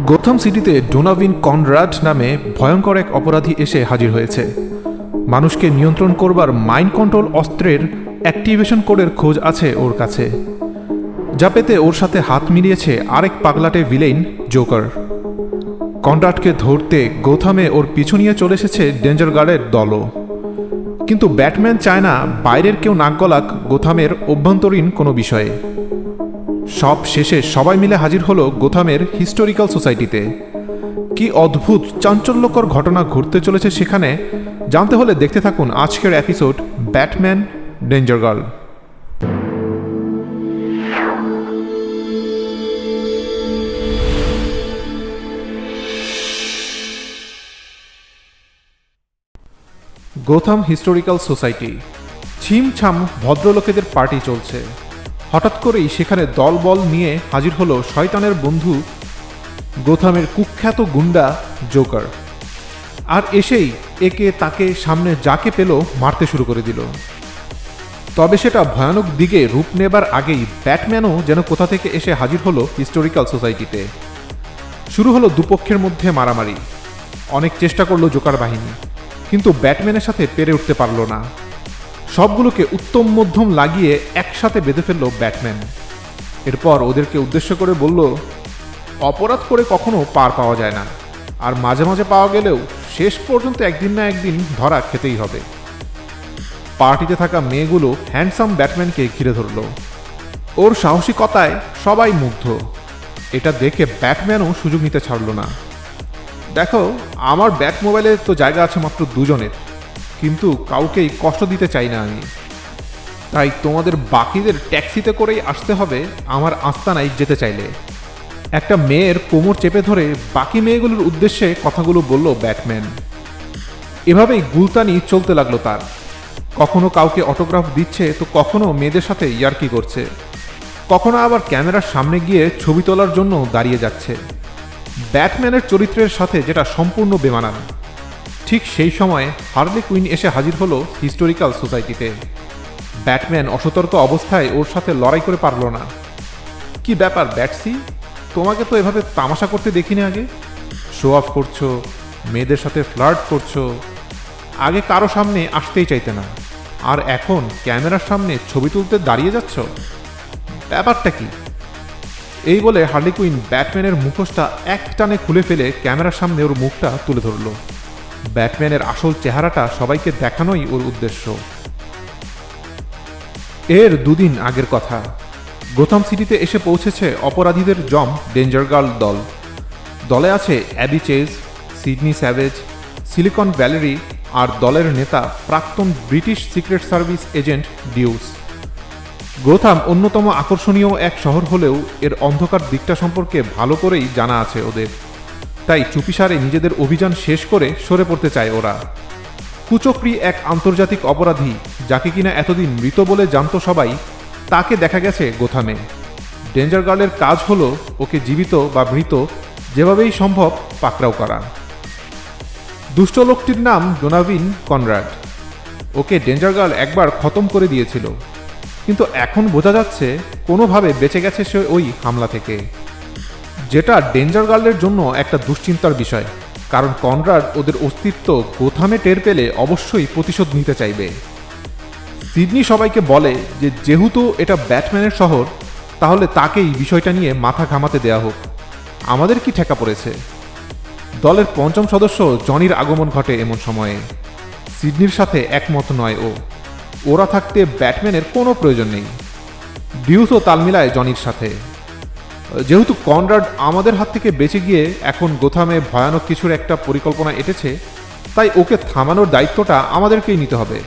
Gotham সিটিতে ডোনাভিন কনরাড নামে ভয়ঙ্কর এক অপরাধী এসে হাজির হয়েছে। মানুষকে নিয়ন্ত্রণ করবার মাইন্ড কন্ট্রোল অস্ত্রের অ্যাক্টিভেশন কোডের খোঁজ আছে ওর কাছে, যা পেতে ওর সাথে হাত মিলিয়েছে আরেক পাগলাটে ভিলেইন জোকার। কনরাডকে ধরতে গোথামে ওর পিছু নিয়ে চলে এসেছে ডেঞ্জার গার্ডের দলও। কিন্তু ব্যাটম্যান চায় না বাইরের কেউ নাক গলাক গোথামের অভ্যন্তরীণ কোনো বিষয়ে। সব শেষে সবাই মিলে হাজির হলো গোথামের হিস্টোরিক্যাল সোসাইটিতে। কি অদ্ভুত চাঞ্চল্যকর ঘটনা ঘটতে চলেছে সেখানে, জানতে হলে দেখতে থাকুন আজকের episode Batman danger girl. Gotham historical society. ছিমছাম ভদ্রলোকেদের পার্টি চলছে। হঠাৎ করেই সেখানে দলবল নিয়ে হাজির হলো শয়তানের বন্ধু গোথামের কুখ্যাত গুন্ডা জোকার। আর এসেই একে তাকে সামনে যাকে পেল মারতে শুরু করে দিল। তবে সেটা ভয়ানক দিকে রূপ নেবার আগেই ব্যাটম্যানও যেন কোথা থেকে এসে হাজির হলো হিস্টোরিক্যাল সোসাইটিতে। শুরু হলো দুপক্ষের মধ্যে মারামারি। অনেক চেষ্টা করলো জোকার বাহিনী, কিন্তু ব্যাটম্যানের সাথে পেরে উঠতে পারল না। সবগুলোকে উত্তম মধ্যম লাগিয়ে একসাথে বেঁধে ফেলল ব্যাটম্যান। এরপর ওদেরকে উদ্দেশ্য করে বলল, অপরাধ করে কখনো পার পাওয়া যায় না, আর মাঝে মাঝে পাওয়া গেলেও শেষ পর্যন্ত একদিন না একদিন ধরা খেতেই হবে। পার্টিতে থাকা মেয়েগুলো হ্যান্ডসাম ব্যাটম্যানকে ঘিরে ধরল। ওর সাহসিকতায় সবাই মুগ্ধ। এটা দেখে ব্যাটম্যানও সুযোগ নিতে ছাড়ল না। দেখো, আমার ব্যাট মোবাইলে তো জায়গা আছে মাত্র দুজনের, কিন্তু কাউকেই কষ্ট দিতে চাই না আমি। তাই তোমাদের বাকিদের ট্যাক্সিতে করেই আসতে হবে আমার আস্তানায় যেতে চাইলে। একটা মেয়ের কোমর চেপে ধরে বাকি মেয়েগুলোর উদ্দেশ্যে কথাগুলো বলল ব্যাটম্যান। এভাবেই গুলতানি চলতে লাগলো তার। কখনো কাউকে অটোগ্রাফ দিচ্ছে, তো কখনো মেয়েদের সাথে ইয়ার্কি করছে, কখনো আবার ক্যামেরার সামনে গিয়ে ছবি তোলার জন্য দাঁড়িয়ে যাচ্ছে। ব্যাটম্যানের চরিত্রের সাথে যেটা সম্পূর্ণ বেমানান। ঠিক সেই সময় হার্লি কুইন এসে হাজির হলো হিস্টোরিক্যাল সোসাইটিতে। ব্যাটম্যান অসতর্ক অবস্থায় ওর সাথে লড়াই করে পারল না। কি ব্যাপার ব্যাটসি, তোমাকে তো এভাবে তামাশা করতে দেখিনি আগে। শো অফ করছো, মেয়েদের সাথে ফ্লার্ট করছো, আগে কারো সামনে আসতেই চাইতে না, আর এখন ক্যামেরার সামনে ছবি তুলতে দাঁড়িয়ে যাচ্ছ, ব্যাপারটা কি? এই বলে হার্লি কুইন ব্যাটম্যানের মুখোশটা এক টানে খুলে ফেলে ক্যামেরার সামনে ওর মুখটা তুলে ধরল। ব্যাটম্যানের আসল চেহারাটা সবাইকে দেখানোই ওর উদ্দেশ্য। এর দুদিন আগের কথা। গোথাম সিটিতে এসে পৌঁছেছে অপরাধীদের জম ডেঞ্জার গার্ল দল। দলে আছে Abby Chase, Sydney Savage, Silicon Valerie, আর দলের নেতা প্রাক্তন British secret service agent Deuce. Gotham অন্যতম আকর্ষণীয় এক শহর হলেও এর অন্ধকার দিকটা সম্পর্কে ভালো করেই জানা আছে ওদের। তাই চুপিসারে নিজেদের অভিযান শেষ করে সরে পড়তে চায় ওরা। কুচক্রী এক আন্তর্জাতিক অপরাধী, যাকে কিনা এতদিন মৃত বলে জানত সবাই, তাকে দেখা গেছে গোথামে। ডেঞ্জার গার্লের কাজ হলো ওকে জীবিত বা মৃত যেভাবেই সম্ভব পাকড়াও করা। দুষ্ট লোকটির নাম ডোনাভিন কনরাড। ওকে ডেঞ্জার গার্ল একবার খতম করে দিয়েছিল, কিন্তু এখন বোঝা যাচ্ছে কোনোভাবে বেঁচে গেছে সে ওই হামলা থেকে, যেটা ডেঞ্জার গার্লের জন্য একটা দুশ্চিন্তার বিষয়। কারণ কনরাড ওদের অস্তিত্ব গোথামে টের পেলে অবশ্যই প্রতিশোধ নিতে চাইবে। সিডনি সবাইকে বলে যে যেহেতু এটা ব্যাটম্যানের শহর, তাহলে তাকেই বিষয়টা নিয়ে মাথা ঘামাতে দেয়া হোক, আমাদের কি ঠেকা পড়েছে। দলের পঞ্চম সদস্য জনির আগমন ঘটে এমন সময়ে। সিডনির সাথে একমত নয় ও। ওরা থাকতে ব্যাটম্যানের কোনো প্রয়োজন নেই। ডিউসও তাল মিলায় জনির সাথে। যেহেতু কনরাড আমাদের হাত থেকে বেঁচে গিয়ে এখন গোথামে ভয়ানক কিছুর একটা পরিকল্পনা এঁটেছে, তাই ওকে থামানোর দায়িত্বটা আমাদেরকেই নিতে হবে।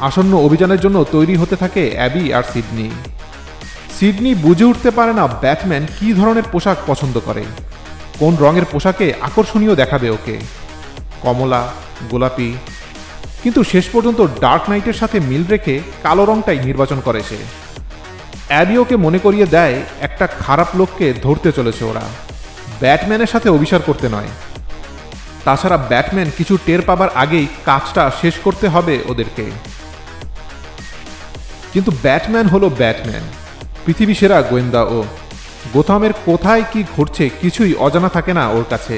আসন্ন অভিযানের জন্য তৈরি হতে থাকে অ্যাবি আর সিডনি। সিডনি বুঝে উঠতে পারে না ব্যাটম্যান কী ধরনের পোশাক পছন্দ করে, কোন রঙের পোশাকে আকর্ষণীয় দেখাবে ওকে, কমলা, গোলাপি, কিন্তু শেষ পর্যন্ত ডার্ক নাইটের সাথে মিল রেখে কালো রঙটাই নির্বাচন করে সে। অ্যাবি ওকে মনে করিয়ে দেয় একটা খারাপ লোককে ধরতে চলেছে ওরা, ব্যাটম্যানের সাথে অভিসার করতে নয়। তাছাড়া ব্যাটম্যান কিছু টের পাবার আগেই কাজটা শেষ করতে হবে ওদেরকে। কিন্তু ব্যাটম্যান হলো ব্যাটম্যান, পৃথিবী সেরা গোয়েন্দা ও। গোথামের কোথায় কি ঘটছে কিছুই অজানা থাকে না ওর কাছে।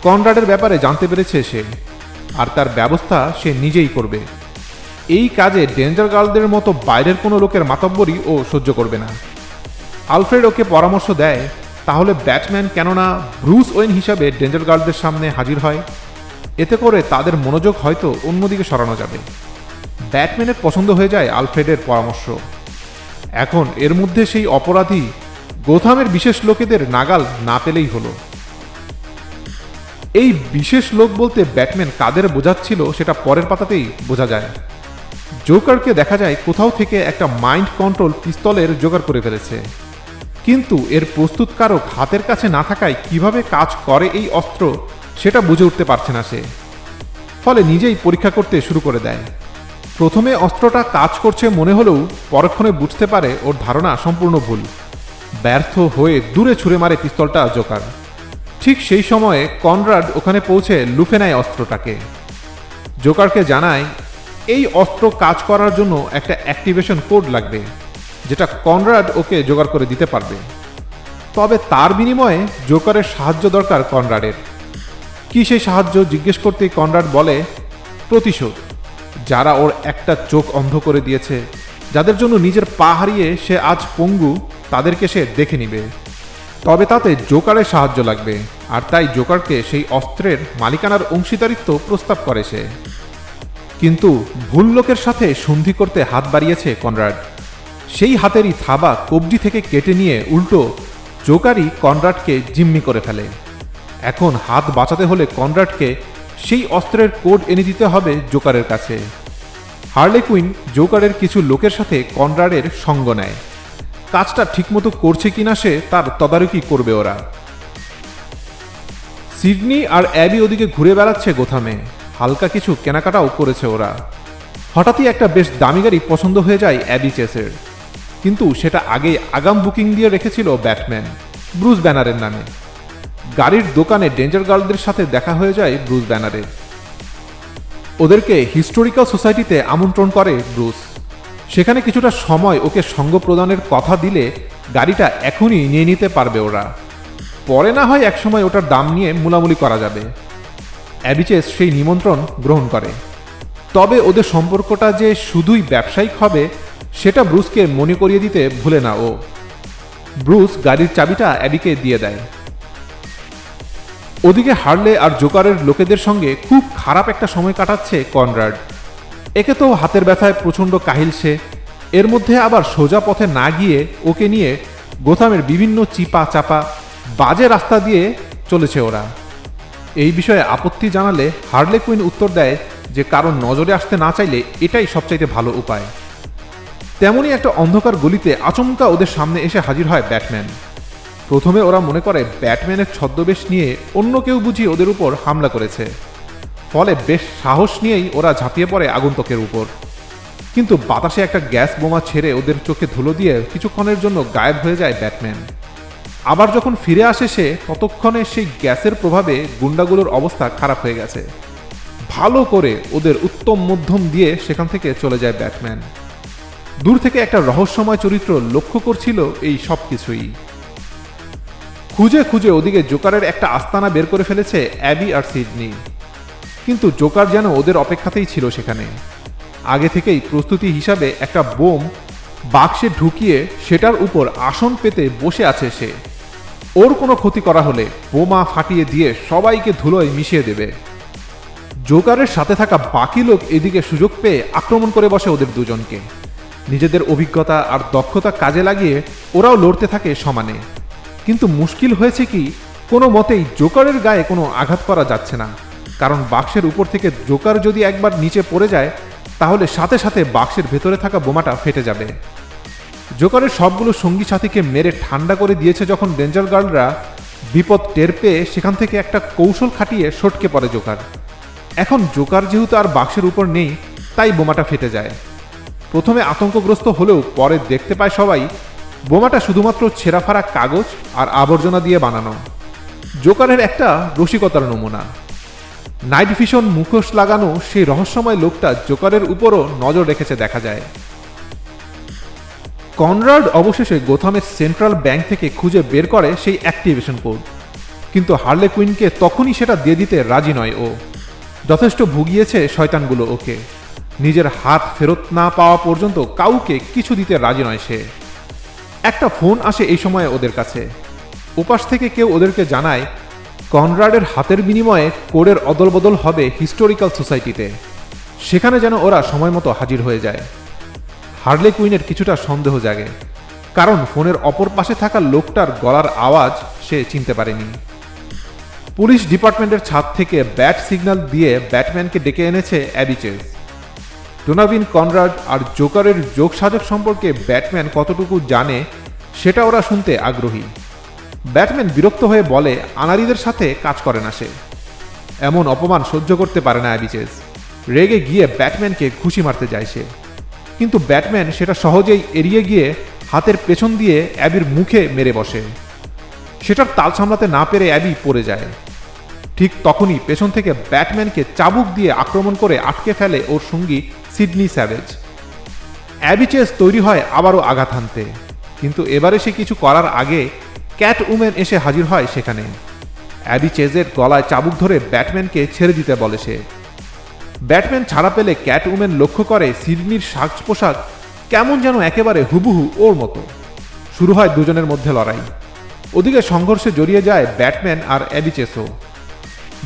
কনরাডের ব্যাপারে জানতে পেরেছে সে, আর তার ব্যবস্থা সে নিজেই করবে। এই কাজে ডেঞ্জার গার্লদের মতো বাইরের কোনো লোকের মাতব্বরি ও সহ্য করবে না। আলফ্রেড ওকে পরামর্শ দেয় তাহলে ব্যাটম্যান কেননা ব্রুস ওয়েন হিসাবে ডেঞ্জার গার্লদের সামনে হাজির হয়, এতে করে তাদের মনোযোগ হয়তো অন্যদিকে সরানো যাবে। ব্যাটম্যানের পছন্দ হয়ে যায় আলফ্রেডের পরামর্শ। এখন এর মধ্যে সেই অপরাধী গোথামের বিশেষ লোকেদের নাগাল না পেলেই হলো। এই বিশেষ লোক বলতে ব্যাটম্যান কাদের বোঝাচ্ছিল সেটা পরের পাতাতেই বোঝা যায়। জোকারকে দেখা যায় কোথাও থেকে একটা মাইন্ড কন্ট্রোল পিস্তলের জোগাড় করে ফেলেছে, কিন্তু এর প্রস্তুতকারক হাতের কাছে না থাকায় কিভাবে কাজ করে এই অস্ত্র সেটা বুঝে উঠতে পারছে না সে। ফলে নিজেই পরীক্ষা করতে শুরু করে দেয়। প্রথমে অস্ত্রটা কাজ করছে মনে হলেও পরক্ষণে বুঝতে পারে ওর ধারণা সম্পূর্ণ ভুল। ব্যর্থ হয়ে দূরে ছুঁড়ে মারে পিস্তলটা জোকার। ঠিক সেই সময়ে কনরাড ওখানে পৌঁছে লুফে নেয় অস্ত্রটাকে। জোকারকে জানায় এই অস্ত্র কাজ করার জন্য একটা অ্যাক্টিভেশন কোড লাগবে, যেটা কনরাড ওকে জোগাড় করে দিতে পারবে। তবে তার বিনিময়ে জোকারের সাহায্য দরকার কনরাডের। কি সেই সাহায্য জিজ্ঞেস করতেই কনরাড বলে প্রতিশোধ। যারা ওর একটা চোখ অন্ধ করে দিয়েছে, যাদের জন্য নিজের পা হারিয়ে সে আজ পঙ্গু, তাদেরকে সে দেখে নিবে। তবে তাতে জোকারের সাহায্য লাগবে, আর তাই জোকারকে সেই অস্ত্রের মালিকানার অংশীদারিত্ব প্রস্তাব করে সে। কিন্তু ভুল লোকের সাথে সন্ধি করতে হাত বাড়িয়েছে কনরাড। সেই হাতেরই থাবা কবজি থেকে কেটে নিয়ে উল্টো জোকারই কনরাডকে জিম্মি করে ফেলে। এখন হাত বাঁচাতে হলে কনরাডকে সেই অস্ত্রের কোড এনে দিতে হবে জোকারের কাছে। হার্লে কুইন জোকারের কিছু লোকের সাথে কনরাডের সঙ্গ নেয়। কাজটা ঠিকমতো করছে কিনা সে তার তদারকি করবে ওরা। সিডনি আর অ্যাবি ওদিকে ঘুরে বেড়াচ্ছে গোথামে, হালকা কিছু কেনাকাটাও করেছে ওরা। হঠাৎই একটা বেশ দামি গাড়ি পছন্দ হয়ে যায় অ্যাবি চেসের, কিন্তু সেটা আগে আগাম বুকিং দিয়ে রেখেছিল ব্যাটম্যান ব্রুস ব্যানারের নামে। গাড়ির দোকানে ডেঞ্জার গার্লদের সাথে দেখা হয়ে যায় ব্রুস ব্যানারের। ওদেরকে হিস্টোরিক্যাল সোসাইটিতে আমন্ত্রণ করে ব্রুস। সেখানে কিছুটা সময় ওকে সঙ্গ প্রদানের কথা দিলে গাড়িটা এখনই নিয়ে নিতে পারবে ওরা, পরে না হয় একসময় ওটার দাম নিয়ে মুলামুলি করা যাবে। অ্যাবিচেস সেই নিমন্ত্রণ গ্রহণ করে। তবে ওদের সম্পর্কটা যে শুধুই ব্যবসায়িক হবে সেটা ব্রুসকে মনে করিয়ে দিতে ভুলে না ও। ব্রুস গাড়ির চাবিটা অ্যাবিকে দিয়ে দেয়। ওদিকে হার্লে আর জোকারের লোকেদের সঙ্গে খুব খারাপ একটা সময় কাটাচ্ছে কনরাড। একে তো হাতের ব্যথায় প্রচণ্ড কাহিল সে, এর মধ্যে আবার সোজা পথে না গিয়ে ওকে নিয়ে গোথামের বিভিন্ন চিপা চাপা বাজে রাস্তা দিয়ে চলেছে ওরা। এই বিষয়ে আপত্তি জানালে হার্লে কুইন উত্তর দেয় যে কারণ নজরে আসতে না চাইলে এটাই সবচাইতে ভালো উপায়। তেমনই একটা অন্ধকার গলিতে আচমকা ওদের সামনে এসে হাজির হয় ব্যাটম্যান। প্রথমে ওরা মনে করে ব্যাটম্যানের ছদ্মবেশ নিয়ে অন্য কেউ বুঝি ওদের উপর হামলা করেছে, ফলে বেশ সাহস নিয়েই ওরা ঝাঁপিয়ে পড়ে আগন্তুকের উপর। কিন্তু বাতাসে একটা গ্যাস বোমা ছেড়ে ওদের চোখে ধুলো দিয়ে কিছুক্ষণের জন্য গায়েব হয়ে যায় ব্যাটম্যান। আবার যখন ফিরে আসে সে, ততক্ষণে সেই গ্যাসের প্রভাবে গুন্ডাগুলোর অবস্থা খারাপ হয়ে গেছে। ভালো করে ওদের উত্তম মধ্যম দিয়ে সেখান থেকে চলে যায় ব্যাটম্যান। দূর থেকে একটা রহস্যময় চরিত্র লক্ষ্য করছিল এই সব কিছুই। খুঁজে খুঁজে ওদিকে জোকারের একটা আস্তানা বের করে ফেলেছে অ্যাবি আর সিডনি। কিন্তু জোকার যেন ওদের অপেক্ষাতেই ছিল সেখানে। আগে থেকেই প্রস্তুতি হিসাবে একটা বোম বাক্সে ঢুকিয়ে সেটার উপর আসন পেতে বসে আছে সে। ওর কোনো ক্ষতি করা হলে বোমা ফাটিয়ে দিয়ে সবাইকে ধুলোয় মিশিয়ে দেবে। জোকারের সাথে থাকা বাকি লোক এদিকে সুযোগ পেয়ে আক্রমণ করে বসে ওদের দুজনকে। নিজেদের অভিজ্ঞতা আর দক্ষতা কাজে লাগিয়ে ওরাও লড়তে থাকে সমানে। কিন্তু মুশকিল হয়েছে কি, কোনো মতেই জোকারের গায়ে কোনো আঘাত করা যাচ্ছে না, কারণ বাক্সের উপর থেকে জোকার যদি একবার নিচে পড়ে যায় তাহলে সাথে সাথে বাক্সের ভেতরে থাকা বোমাটা ফেটে যাবে। জোকারের সবগুলো সঙ্গী সাথীকে মেরে ঠান্ডা করে দিয়েছে যখন ডেঞ্জার গার্লরা, বিপদ টের পেয়ে সেখান থেকে একটা কৌশল খাটিয়ে সটকে পড়ে জোকার। এখন জোকার যেহেতু আর বাক্সের উপর নেই, তাই বোমাটা ফেটে যায়। প্রথমে আতঙ্কগ্রস্ত হলেও পরে দেখতে পায় সবাই বোমাটা শুধুমাত্র ছেঁড়াফাড়া কাগজ আর আবর্জনা দিয়ে বানানো। জোকারের একটা রসিকতার নমুনা। নাইট ভিশন মুখোশ লাগানো সেই রহস্যময় লোকটা জোকারের উপরও নজর রেখেছে দেখা যায়। কনরাড অবশেষে গোথামের সেন্ট্রাল ব্যাংক থেকে খুঁজে বের করে সেই অ্যাক্টিভেশন কোড, কিন্তু হার্লে কুইনকে তখনই সেটা দিয়ে দিতে রাজি নয় ও। যথেষ্ট ভুগিয়েছে শয়তানগুলো ওকে, নিজের হাত ফেরত না পাওয়া পর্যন্ত কাউকে কিছু দিতে রাজি নয় সে। একটা ফোন আসে এই সময়ে ওদের কাছে। ওপাশ থেকে কেউ ওদেরকে জানায় কনরাডের হাতের বিনিময়ে কোডের অদলবদল হবে হিস্টোরিক্যাল সোসাইটিতে, সেখানে যেন ওরা সময় মতো হাজির হয়ে যায়। হার্লে কুইনের কিছুটা সন্দেহ জাগে, কারণ ফোনের অপর পাশে থাকা লোকটার গলার আওয়াজ সে চিনতে পারেনি। পুলিশ ডিপার্টমেন্টের ছাদ থেকে ব্যাট সিগন্যাল দিয়ে ব্যাটম্যানকে ডেকে এনেছে অ্যাবি চেজ। ডোনাভিন, কনরাড আর জোকারের যোগসাজক সম্পর্কে ব্যাটম্যান কতটুকু জানে সেটা ওরা শুনতে আগ্রহী। ব্যাটম্যান বিরক্ত হয়ে বলে আনারিদের সাথে কাজ করে না সে। এমন অপমান সহ্য করতে পারে না অ্যাবি চেজ। রেগে গিয়ে ব্যাটম্যানকে ঘুষি মারতে যায় সে, কিন্তু ব্যাটম্যান সেটা সহজেই এড়িয়ে গিয়ে হাতের পেছন দিয়ে অ্যাবির মুখে মেরে বসে। সেটার তাল সামলাতে না পেরে অ্যাবি পড়ে যায়। ঠিক তখনই পেছন থেকে ব্যাটম্যানকে চাবুক দিয়ে আক্রমণ করে আটকে ফেলে ওর সঙ্গী সিডনি স্যাভেজ। অ্যাবি চেজ তৈরি হয় আবারও আঘাত হানতে, কিন্তু এবারে সে কিছু করার আগে ক্যাট উম্যান এসে হাজির হয় সেখানে। অ্যাবি চেজের গলায় চাবুক ধরে ব্যাটম্যানকে ছেড়ে দিতে বলে সে। ব্যাটম্যান ছাড়া পেলে ক্যাট উম্যান লক্ষ্য করে সিডনির সাজ পোশাক কেমন যেন একেবারে হুবহু ওর মতো। শুরু হয় দুজনের মধ্যে লড়াই। ওদিকে সংঘর্ষে জড়িয়ে যায় ব্যাটম্যান আর অ্যাবি চেজও।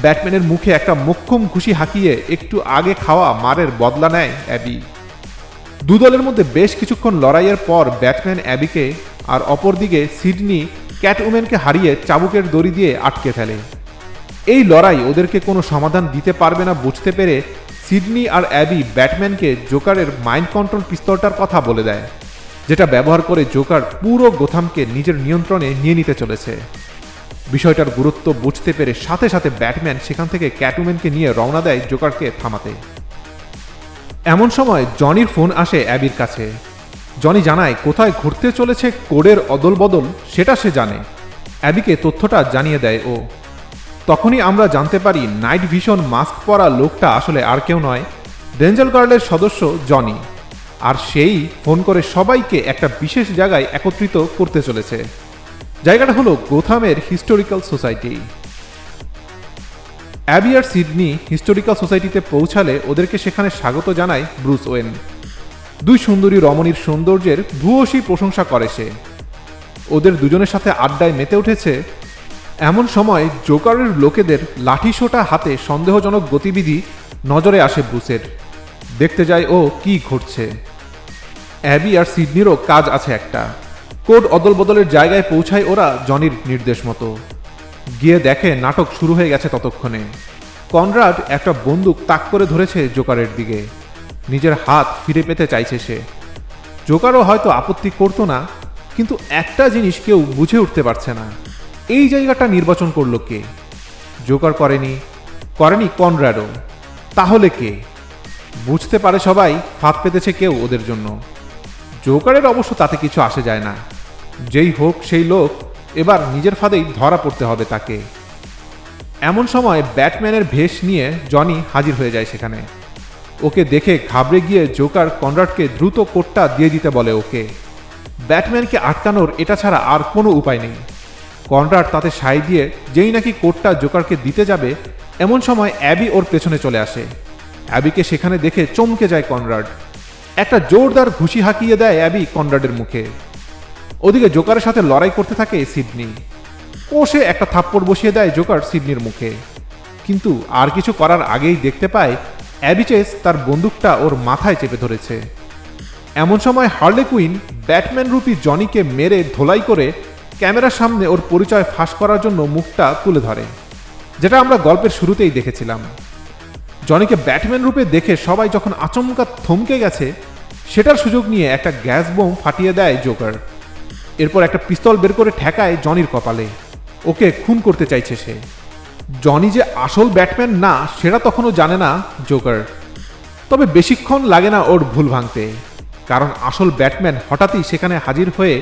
ব্যাটম্যানের মুখে একটা মোক্ষম ঘুষি হাঁকিয়ে একটু আগে খাওয়া মারের বদলা নেয় অ্যাবি। দুদলের মধ্যে বেশ কিছুক্ষণ লড়াইয়ের পর ব্যাটম্যান অ্যাবিকে আর অপরদিকে সিডনি ক্যাট উম্যানকে হারিয়ে চাবুকের দড়ি দিয়ে আটকে ফেলে। এই লড়াই ওদেরকে কোনো সমাধান দিতে পারবে না বুঝতে পেরে সিডনি আর অ্যাবি ব্যাটম্যানকে জোকারের মাইন্ড কন্ট্রোল পিস্তলটার কথা বলে দেয়, যেটা ব্যবহার করে জোকার পুরো গোথামকে নিজের নিয়ন্ত্রণে নিয়ে নিতে চলেছে। বিষয়টার গুরুত্ব বুঝতে পেরে সাথে সাথে ব্যাটম্যান সেখান থেকে ক্যাটউম্যানকে নিয়ে রওনা দেয় জোকারকে থামাতে। এমন সময় জনির ফোন আসে অ্যাবির কাছে। জনি জানায় কোথায় ঘুরতে চলেছে কোডের অদলবদল সেটা সে জানে। অ্যাবিকে তথ্যটা জানিয়ে দেয় ও। তখনই আমরা জানতে পারি নাইট ভিশন মাস্ক পরা লোকটা আসলে আর কেউ নয়, ডেঞ্জার গার্লের সদস্য জনি। আর সেই ফোন করে সবাইকে একটা বিশেষ জায়গায় একত্রিত করতে চলেছে। জায়গাটা হলো গোথামের হিস্টোরিক্যাল সোসাইটি। অ্যাবি আর সিডনি হিস্টোরিক্যাল সোসাইটিতে পৌঁছালে ওদেরকে সেখানে স্বাগত জানায় ব্রুস ওয়েন। দুই সুন্দরী রমণীর সৌন্দর্যের ভূয়সী প্রশংসা করে সে। ওদের দুজনের সাথে আড্ডায় মেতে উঠেছে। এমন সময় জোকারের লোকেদের লাঠি সোটা হাতে সন্দেহজনক গতিবিধি নজরে আসে ব্রুসের। দেখতে যায় ও কি ঘটছে। অ্যাবি আর সিডনিরও কাজ আছে একটা। কোড অদলবদলের জায়গায় পৌঁছায় ওরা জনির নির্দেশ মতো। গিয়ে দেখে নাটক শুরু হয়ে গেছে ততক্ষণে। কনরাড একটা বন্দুক তাক করে ধরেছে জোকারের দিকে। নিজের হাত ফিরে পেতে চাইছে সে। জোকারও হয়তো আপত্তি করতো না, কিন্তু একটা জিনিস কেউ বুঝে উঠতে পারছে না, এই জায়গাটা নির্বাচন করলো কে? জোকার করেনি কনরাডও। তাহলে কে? বুঝতে পারে সবাই ফাঁদ পেতেছে কেউ ওদের জন্য। জোকারের অবশ্য তাতে কিছু আসে যায় না। যেই হোক সেই লোক, এবার নিজের ফাঁদেই ধরা পড়তে হবে তাকে। এমন সময় ব্যাটম্যানের ভেষ নিয়ে জনি হাজির হয়ে যায় সেখানে। ওকে দেখে ঘাবড়ে গিয়ে জোকার কনরাডকে দ্রুত কোটটা দিয়ে দিতে বলে ওকে। ব্যাটম্যানকে আটকানোর এটা ছাড়া আর কোনো উপায় নেই। কনরাড তাতে সায় দিয়ে যেই নাকি কোটটা জোকারকে দিতে যাবে, এমন সময় অ্যাবি ওর পেছনে চলে আসে। অ্যাবিকে সেখানে দেখে চমকে যায় কনরাড। একটা জোরদার ঘুষি হাঁকিয়ে দেয় অ্যাবি কনরাডের মুখে। ওদিকে জোকারের সাথে লড়াই করতে থাকে সিডনি। সে একটা থাপ্পড় বসিয়ে দেয় জোকার সিডনির মুখে। কিন্তু আর কিছু করার আগেই দেখতে পায় অ্যাবি চেজ তার বন্দুকটা ওর মাথায় চেপে ধরেছে। এমন সময় হার্লে কুইন ব্যাটম্যান রূপী জনিকে মেরে ধোলাই করে ক্যামেরার সামনে ওর পরিচয় ফাঁস করার জন্য মুখটা তুলে ধরে, যেটা আমরা গল্পের শুরুতেই দেখেছিলাম। জনিকে ব্যাটম্যান রূপে দেখে সবাই যখন আচমকা থমকে গেছে, সেটার সুযোগ নিয়ে একটা গ্যাস বোম ফাটিয়ে দেয় জোকার। এরপর একটা পিস্তল বের করে ঠেকায় জনির কপালে। ওকে খুন করতে চাইছে সে। জনি যে আসল ব্যাটম্যান না সেটা তখনও জানে না জোকার। তবে বেশিক্ষণ লাগে না ওর ভুল ভাঙতে, কারণ আসল ব্যাটম্যান হঠাৎই সেখানে হাজির হয়ে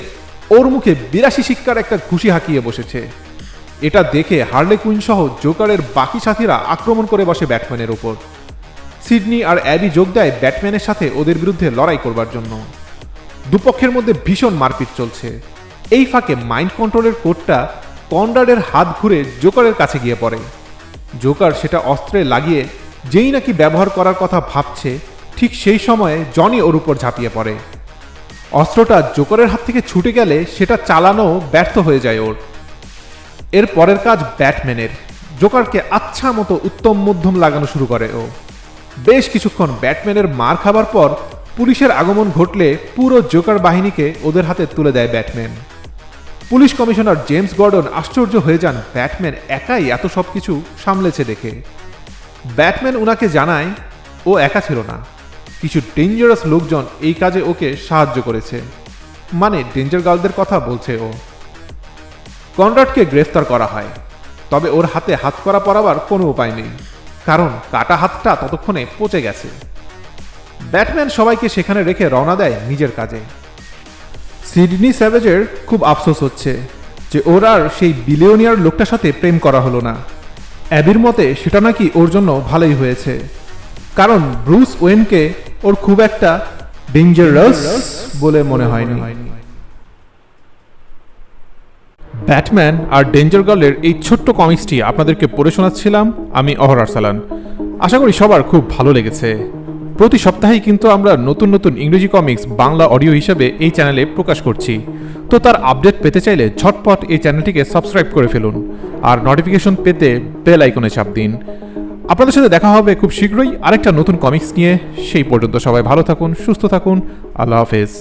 ওর মুখে ৮২ শিক্ষার একটা ঘুষি হাঁকিয়ে বসেছে। এটা দেখে হার্লে কুইন সহ জোকারের বাকি সাথীরা আক্রমণ করে বসে ব্যাটম্যানের ওপর। সিডনি আর অ্যাবি যোগ দেয় ব্যাটম্যানের সাথে ওদের বিরুদ্ধে লড়াই করবার জন্য। দুপক্ষের মধ্যে ভীষণ মারপিট চলছে। এই ফাঁকে মাইন্ড কন্ট্রোলের কোডটা কনরাডের হাত ঘুরে জোকারের কাছে গিয়ে পড়ে। জোকার সেটা অস্ত্রে লাগিয়ে যেই নাকি ব্যবহার করার কথা ভাবছে, ঠিক সেই সময়ে জনি ওর উপর ঝাঁপিয়ে পড়ে। অস্ত্রটা জোকারের হাত থেকে ছুটে গেলে সেটা চালানো ব্যর্থ হয়ে যায় ওর। এর পরের কাজ ব্যাটম্যানের। জোকারকে আচ্ছা মতো উত্তম মধ্যম লাগানো শুরু করে ও। বেশ কিছুক্ষণ ব্যাটম্যানের মার খাবার পর পুলিশের আগমন ঘটলে পুরো জোকার বাহিনীকে ওদের হাতে তুলে দেয় Batman. Police commissioner James Gordon আশ্চর্য হয়ে যান ব্যাটম্যান একাই এত সব কিছু সামলেছে দেখে। ব্যাটম্যান ওনাকে জানায় ও একা ছিল না, কিছু ডেঞ্জারাস লোকজন এই কাজে ওকে সাহায্য করেছে, মানে ডেঞ্জার গার্লদের কথা বলছে ও। কনরাডকে গ্রেফতার করা হয়, তবে ওর হাতে হাতকড়া পরাবার কোনো উপায় নেই, কারণ কাটা হাতটা ততক্ষণে পচে গেছে। ব্যাটম্যান সবাইকে সেখানে রেখে রওনা দেয় নিজের কাজে। সিডনি স্যাভেজের খুব আফসোস হচ্ছে যে ওর আর সেই বিলিয়নিয়ার লোকটার সাথে প্রেম করা হলো না। অ্যাবির মতে সেটা নাকি ওর জন্য ভালোই হয়েছে, কারণ ব্রুস ওয়েনকে ওর খুব একটা ডেঞ্জারাস বলে মনে হয়নি। ব্যাটম্যান আর ডেঞ্জার গার্লের এই ছোট্ট কমিক্সটি আপনাদেরকে পড়ে শোনাচ্ছিলাম আমি অহর আরসালান। আশা করি সবার খুব ভালো লেগেছে। প্রতি সপ্তাহেই কিন্তু আমরা নতুন নতুন ইংরেজি কমিক্স বাংলা অডিও হিসেবে এই চ্যানেলে প্রকাশ করছি, তো তার আপডেট পেতে চাইলে ঝটপট এই চ্যানেলটিকে সাবস্ক্রাইব করে ফেলুন আর নোটিফিকেশন পেতে বেল আইকনে চাপ দিন। আপনাদের সাথে দেখা হবে খুব শীঘ্রই আরেকটা নতুন কমিক্স নিয়ে। সেই পর্যন্ত সবাই ভালো থাকুন, সুস্থ থাকুন। আল্লাহ হাফেজ।